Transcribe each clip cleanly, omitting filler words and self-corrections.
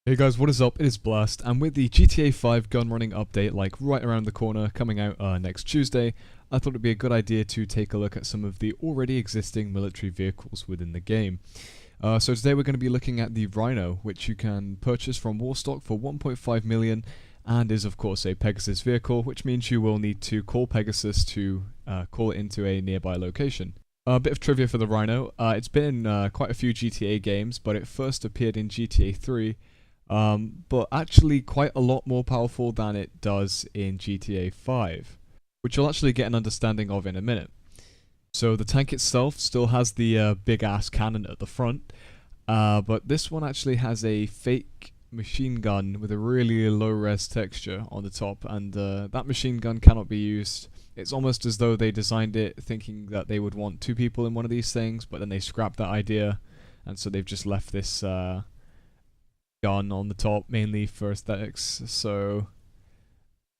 Hey guys, what is up? It is Blast, and with the GTA 5 Gunrunning update like right around the corner coming out next Tuesday, I thought it'd be a good idea to take a look at some of the already existing military vehicles within the game. So today we're going to be looking at the Rhino, which you can purchase from Warstock for 1.5 million, and is of course a Pegasus vehicle, which means you will need to call Pegasus to call it into a nearby location. A bit of trivia for the Rhino, it's been in quite a few GTA games, but it first appeared in GTA 3, but actually quite a lot more powerful than it does in GTA 5, which you'll actually get an understanding of in a minute. So the tank itself still has the big ass cannon at the front, but this one actually has a fake machine gun with a really low res texture on the top, and that machine gun cannot be used. It's almost as though they designed it thinking that they would want two people in one of these things, but then they scrapped that idea, and so they've just left this gun on the top mainly for aesthetics, so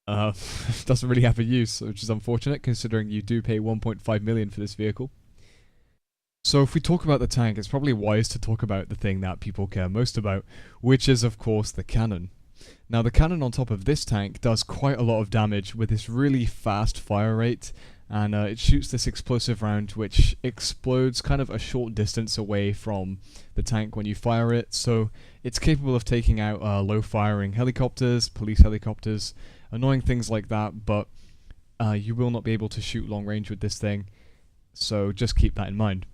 doesn't really have a use, which is unfortunate considering you do pay 1.5 million for this vehicle. So if we talk about the tank, it's probably wise to talk about the thing that people care most about, which is of course the cannon. Now the cannon on top of this tank does quite a lot of damage with this really fast fire rate, and it shoots this explosive round which explodes kind of a short distance away from the tank when you fire it, so it's capable of taking out low firing helicopters, police helicopters, annoying things like that, but you will not be able to shoot long range with this thing, so just keep that in mind.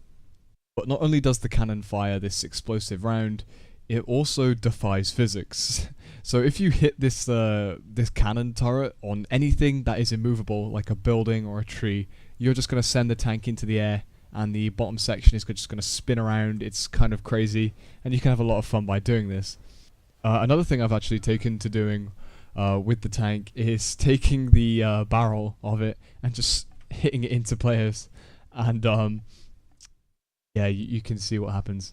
But not only does the cannon fire this explosive round, it also defies physics. So if you hit this this cannon turret on anything that is immovable, like a building or a tree, you're just going to send the tank into the air, and the bottom section is just going to spin around. It's kind of crazy, and you can have a lot of fun by doing this. Another thing I've actually taken to doing with the tank is taking the barrel of it and just hitting it into players, and yeah, you can see what happens.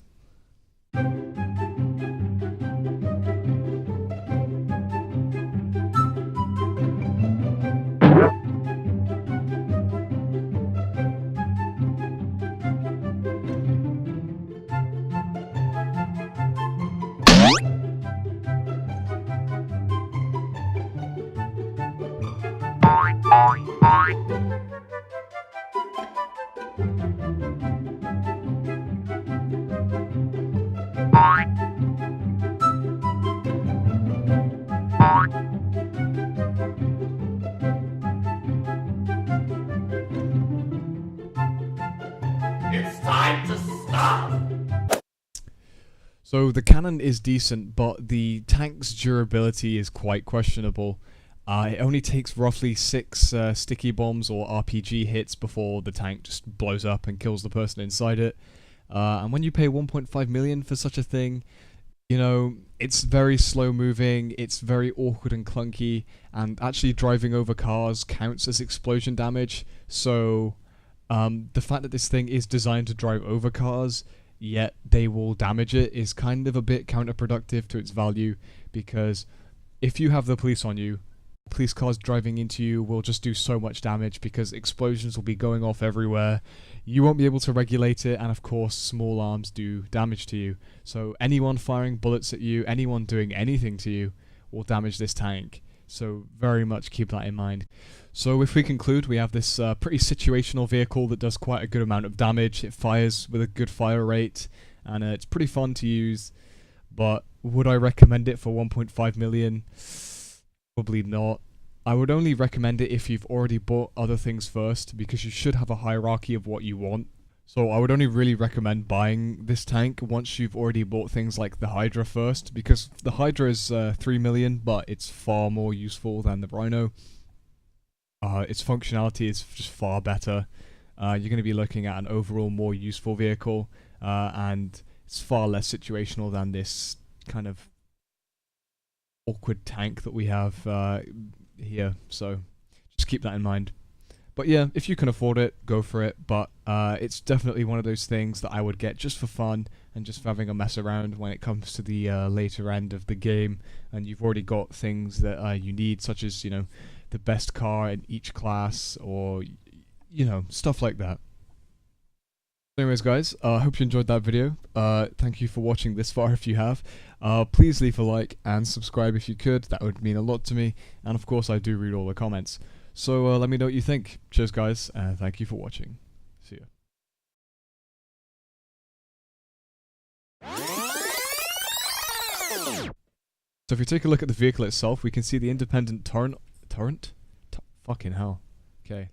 It's time to stop! So the cannon is decent, but the tank's durability is quite questionable. It only takes roughly 6 sticky bombs or RPG hits before the tank just blows up and kills the person inside it. And when you pay 1.5 million for such a thing, you know, it's very slow moving, it's very awkward and clunky, and actually driving over cars counts as explosion damage, so the fact that this thing is designed to drive over cars, yet they will damage it, is kind of a bit counterproductive to its value, because if you have the police on you, police cars driving into you will just do so much damage because explosions will be going off everywhere. You won't be able to regulate it, and of course small arms do damage to you. So anyone firing bullets at you, anyone doing anything to you, will damage this tank. So very much keep that in mind. So if we conclude, we have this pretty situational vehicle that does quite a good amount of damage. It fires with a good fire rate, and it's pretty fun to use. But would I recommend it for 1.5 million? Probably not. I would only recommend it if you've already bought other things first, because you should have a hierarchy of what you want. So I would only really recommend buying this tank once you've already bought things like the Hydra first, because the Hydra is 3 million, but it's far more useful than the Rhino. Its functionality is just far better. You're going to be looking at an overall more useful vehicle, and it's far less situational than this kind of awkward tank that we have here, so just keep that in mind. But yeah, if you can afford it, go for it, but it's definitely one of those things that I would get just for fun and just for having a mess around when it comes to the later end of the game, and you've already got things that you need, such as, you know, the best car in each class, or, you know, stuff like that. Anyways guys, I hope you enjoyed that video. Thank you for watching this far if you have. Please leave a like and subscribe if you could. That would mean a lot to me. And of course, I do read all the comments. So let me know what you think. Cheers, guys, and thank you for watching. See ya. So if you take a look at the vehicle itself, we can see the independent turret. Fucking hell. Okay.